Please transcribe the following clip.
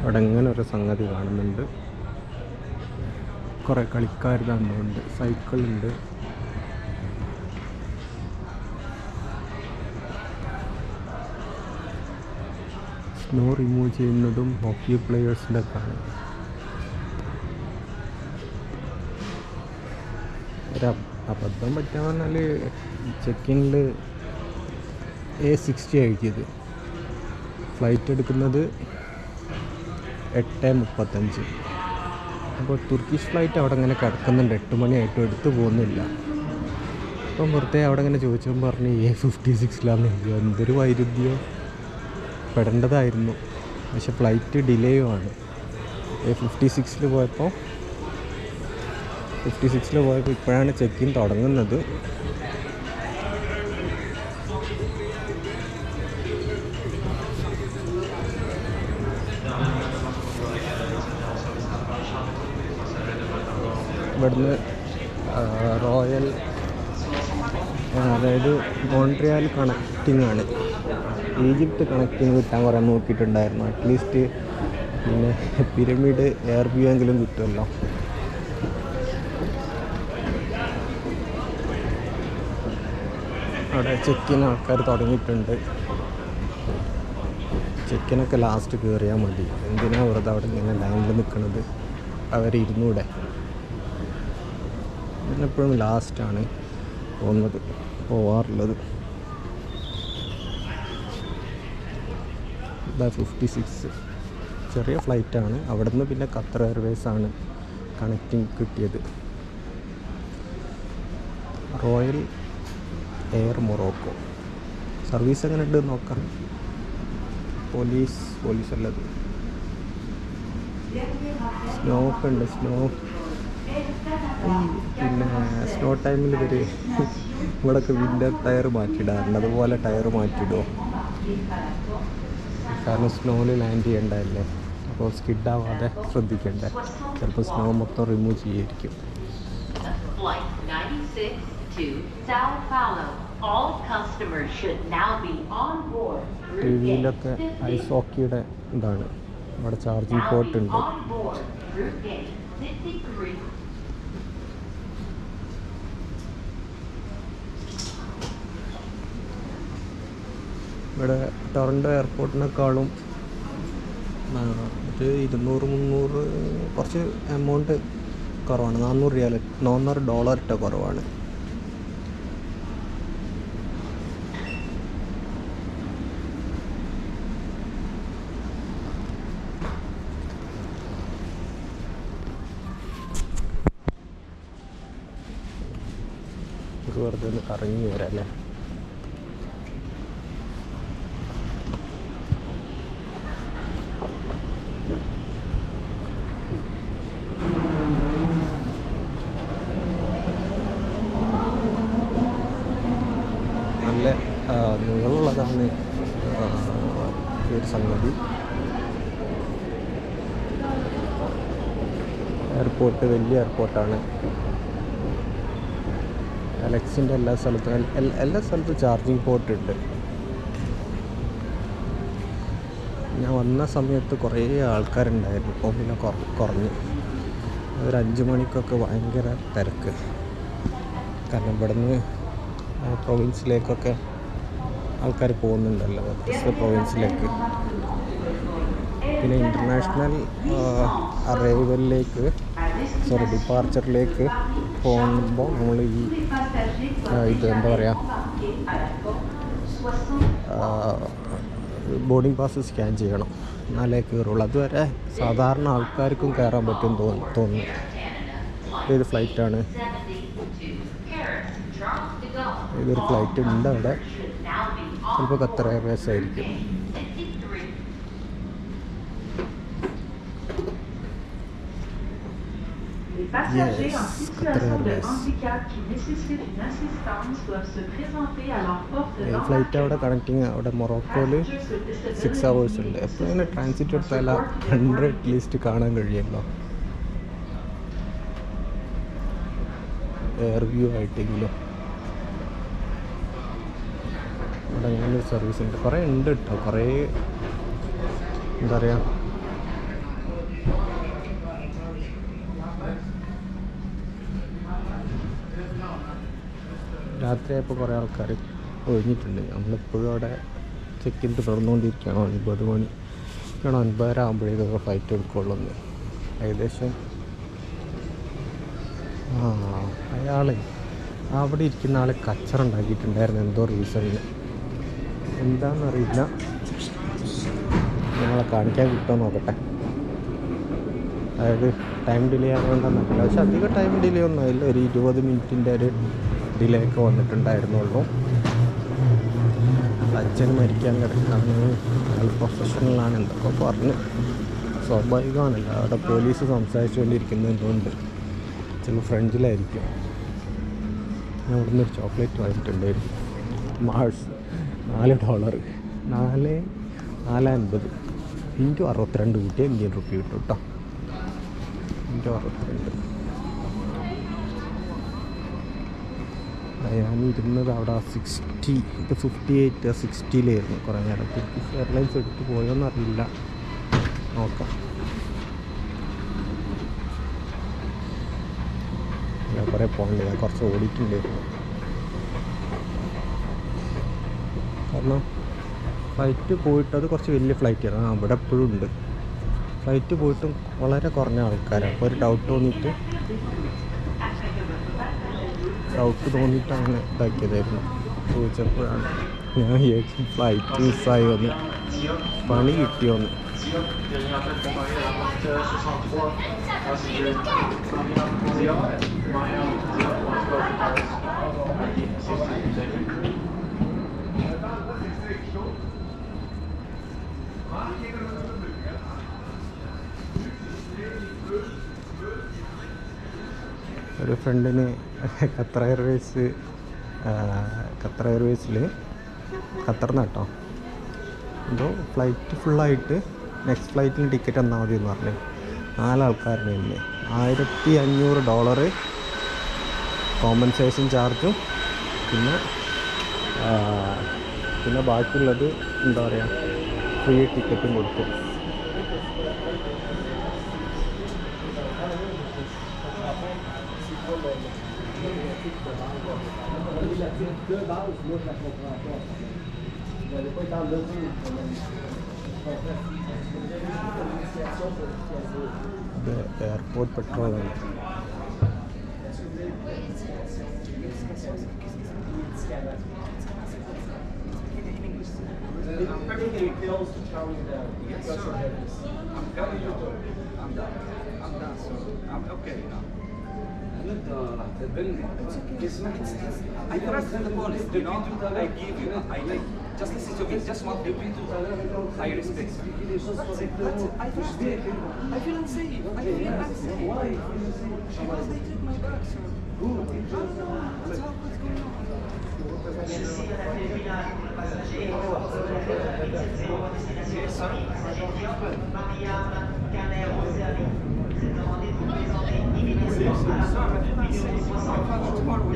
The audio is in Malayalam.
അവിടെ ഇങ്ങനെ ഒരു സംഗതി കാണുന്നുണ്ട്. കുറേ കളിക്കാർ കണ്ടുണ്ട്, സൈക്കിളുണ്ട്. സ്നോ റിമൂവ് ചെയ്യുന്നതും ഹോക്കി പ്ലെയേഴ്സിൻ്റെ കാണും. ഒരു അബദ്ധം പറ്റാൻ പറഞ്ഞാൽ ചെക്കിങ്ങിൽ A60 എഴുതിയത്, ഫ്ലൈറ്റ് എടുക്കുന്നത് 8:35. അപ്പോൾ തുർക്കിഷ് ഫ്ലൈറ്റ് അവിടെ ഇങ്ങനെ കിടക്കുന്നുണ്ട്, 8 മണിയായിട്ടും എടുത്തു പോകുന്നില്ല. അപ്പം വെറുതെ അവിടെ ഇങ്ങനെ ചോദിച്ചപ്പോൾ പറഞ്ഞ് A56 എന്തൊരു വൈരുദ്ധ്യം, പെടേണ്ടതായിരുന്നു. പക്ഷെ ഫ്ലൈറ്റ് ഡിലേയുമാണ്. A56 പോയപ്പോൾ ഇപ്പോഴാണ് ചെക്കിൻ തുടങ്ങുന്നത്. ഇവിടുന്ന് റോയൽ, അതായത് മോൺട്രിയാൽ കണക്റ്റിംഗ് ആണ്. ഈജിപ്ത് കണക്റ്റിംഗ് കിട്ടാൻ കുറേ നോക്കിയിട്ടുണ്ടായിരുന്നു. അറ്റ്ലീസ്റ്റ് പിന്നെ പിരമിഡ് എയർ വ്യൂ എങ്കിലും കിട്ടുമല്ലോ. അവിടെ ചെക്കിന് ആൾക്കാർ തുടങ്ങിയിട്ടുണ്ട്. ചെക്കിനൊക്കെ ലാസ്റ്റ് കയറിയാൽ മതി. എന്തിനാണ് വെറുതെ അവിടെ ഇങ്ങനെ ലൈനിൽ നിൽക്കുന്നത്? അവരിരുന്നൂടെ. ഇതിനെപ്പോഴും ലാസ്റ്റാണ് പോവാറുള്ളത്. 56 ചെറിയ ഫ്ലൈറ്റാണ്. അവിടെ നിന്ന് പിന്നെ ഖത്തർ എയർവേസ് ആണ് കണക്റ്റിംഗ് കിട്ടിയത്. റോയൽ എയർ മൊറോക്കോ സർവീസ് എങ്ങനെ ഉണ്ട് നോക്കാം. പോലീസ് അല്ലത്. സ്നോ ഒക്കെ ഉണ്ട്. പിന്നെ സ്നോ ടൈമിൽ ഇവിടെയൊക്കെ വിൻ്റർ ടയർ മാറ്റിയിടാറുണ്ട്. അതുപോലെ ടയർ മാറ്റിയിടുമോ? കാരണം സ്നോയിൽ ലാൻഡ് ചെയ്യേണ്ടതല്ലേ, അപ്പോൾ സ്കിഡാവാതെ ശ്രദ്ധിക്കണ്ടേ. ചിലപ്പോൾ സ്നോ മൊത്തം റിമൂവ് ചെയ്യായിരിക്കും. ടി വിയിലൊക്കെ ഐസ് ഹോക്കിയുടെ ഇതാണ്. ഇവിടെ ചാർജിങ് പോർട്ട് ഉണ്ട്. ഇവിടെ ടൊറൻ്റോ എയർപോർട്ടിനേക്കാളും ഒരു 200-300 കുറച്ച് എമൗണ്ട് കുറവാണ്. $400 കുറവാണ്. വെറുതെ ഒന്ന് കറങ്ങി വരാം അല്ലേ. നല്ല നീളമുള്ളതാണ് ഒരു സംഗതി. എയർപോർട്ട് വലിയ എയർപോർട്ടാണ്. അലക്സിൻ്റെ എല്ലാ സ്ഥലത്തും ചാർജിങ് പോർട്ട് ഉണ്ട്. ഞാൻ വന്ന സമയത്ത് കുറേ ആൾക്കാരുണ്ടായിരുന്നു. ഇപ്പോൾ പിന്നെ കുറഞ്ഞു. ഒരു 5 മണിക്കൊക്കെ ഭയങ്കര തിരക്ക്. കാരണം ഇവിടുന്ന് പ്രൊവിൻസിലേക്കൊക്കെ ആൾക്കാർ പോകുന്നുണ്ടല്ലോ, വ്യത്യസ്ത പ്രൊവിൻസിലേക്ക്. പിന്നെ ഇൻ്റർനാഷണൽ ഡിപ്പാർച്ചറിലേക്ക് പോകുമ്പോൾ നമ്മൾ ഇത് എന്താ പറയുക, ബോർഡിംഗ് പാസ് സ്കാൻ ചെയ്യണം, എന്നാലേ കയറുള്ളൂ. അതുവരെ സാധാരണ ആൾക്കാർക്കും കയറാൻ പറ്റും തോന്നുന്നു. ഇതൊരു ഫ്ലൈറ്റാണ്. ഇതൊരു ഫ്ലൈറ്റ് ഉണ്ട് അവിടെ. ചിലപ്പോൾ ഖത്തർ എയർവേസ് ആയിരിക്കും. ഫ്ലൈറ്റ് അവിടെ കണക്റ്റിങ് അവിടെ മൊറോക്കോയിൽ 6 hours ഉണ്ട്. എപ്പോൾ ഇങ്ങനെ ട്രാൻസിറ്റ് എടുത്താൽ 100 അറ്റ്ലീസ്റ്റ് കാണാൻ കഴിയുമല്ലോ, എയർ വ്യൂ ആയിട്ടെങ്കിലും. അവിടെ അങ്ങനെ ഒരു സർവീസ് ഉണ്ട്. കുറേ ഉണ്ട് കേട്ടോ. കുറേ എന്താ പറയുക, രാത്രിയായപ്പോൾ കുറേ ആൾക്കാർ ഒഴിഞ്ഞിട്ടുണ്ട്. നമ്മളിപ്പോഴും അവിടെ ചെക്ക് ഇൻ തുടർന്നുകൊണ്ടിരിക്കുകയാണ്. 9 മണി 9:30 ആകുമ്പോഴേക്കൊക്കെ ഫ്ലൈറ്റ് എടുക്കുകയുള്ളൂ. ഏകദേശം അയാൾ അവിടെ ഇരിക്കുന്ന ആൾ കച്ചറ ഉണ്ടാക്കിയിട്ടുണ്ടായിരുന്നു എന്തോ റീസണിൽ, എന്താണെന്നറിയില്ല. നമ്മളെ കാണിക്കാൻ കിട്ടുമോ നോക്കട്ടെ. അതായത് ടൈം ഡിലേ ആയതുകൊണ്ടെന്നറിയില്ല. പക്ഷെ അധികം ടൈം ഡിലേ ഒന്നും ആയില്ല. ഒരു 20 മിനിറ്റിൻ്റെ ഒരു ഡിലേ ഒക്കെ വന്നിട്ടുണ്ടായിരുന്നുള്ളൂ. അച്ഛൻ മരിക്കാൻ കിടക്കുകയാണ്, അയാൾ പ്രൊഫഷണലാണ് എന്തൊക്കെ പറഞ്ഞ്. സ്വാഭാവികമാണല്ലോ, അവിടെ പോലീസ് സംസാരിച്ചുകൊണ്ടിരിക്കുന്നതുകൊണ്ട് ചില ഫ്രഞ്ചിലായിരിക്കും. ഞാൻ അവിടെ നിന്ന് ഒരു ചോക്ലേറ്റ് വാങ്ങിയിട്ടുണ്ടായിരുന്നു. മാഴ്സ് $4 4.50 ഇൻറ്റു 62 കൂട്ടിയ ഇന്ത്യൻ റുപ്പി കിട്ടും കേട്ടോ. ഇൻറ്റു 62. ഞാൻ ഇരുന്നത് അവിടെ 60, ഇത് 58 60-ലായിരുന്നു കുറേ നേരം. തുർക്കിഷ് എയർലൈൻസ് എടുത്ത് പോയോന്നറിയില്ല, നോക്കാം. ഞാൻ കുറേ പോകണ്ടേ, ഞാൻ കുറച്ച് ഓടിയിട്ടുണ്ടായിരുന്നു. കാരണം ഫ്ലൈറ്റ് പോയിട്ടത് കുറച്ച് വലിയ ഫ്ലൈറ്റാണ്. അവിടെ എപ്പോഴും ഉണ്ട്. ഫ്ലൈറ്റ് പോയിട്ടും വളരെ കുറഞ്ഞ ആൾക്കാരാണ്. അപ്പോൾ ഒരു ഡൗട്ട് തോന്നിയിട്ട് അങ്ങനെ ഇതാക്കിയതായിരുന്നു. ചോദിച്ചപ്പോഴാണ് ഞാൻ വിചാരിച്ചു ഫ്ലൈറ്റ് മിസ്സായി വന്ന് പണി കിട്ടിയോന്ന്. ഒരു ഫ്രണ്ടിന് ഖത്തർ എയർവേസിൽ ഖത്തറിന്ന് കേട്ടോ എന്തോ ഫ്ലൈറ്റ് ഫുള്ളായിട്ട് നെക്സ്റ്റ് ഫ്ലൈറ്റിന് ടിക്കറ്റ് തന്നാൽ മതി എന്ന് പറഞ്ഞു. 4 ആൾക്കാരുടെ തന്നെ $1,500 കോമ്പൻസേഷൻ ചാർജും പിന്നെ ബാക്കിയുള്ളത് എന്താ പറയുക ഫ്രീ ടിക്കറ്റും കൊടുക്കും. ഇത് airport പെട്രോളാണ്. I trust in the police. You know, I give you. I like. Just listen to me. Just one thing. I respect. But I trust you. I feel unsafe. I feel unsafe. Why? Because they took my bag, sir. Who? I don't know. What's going on? Yes, sir. Tomorrow.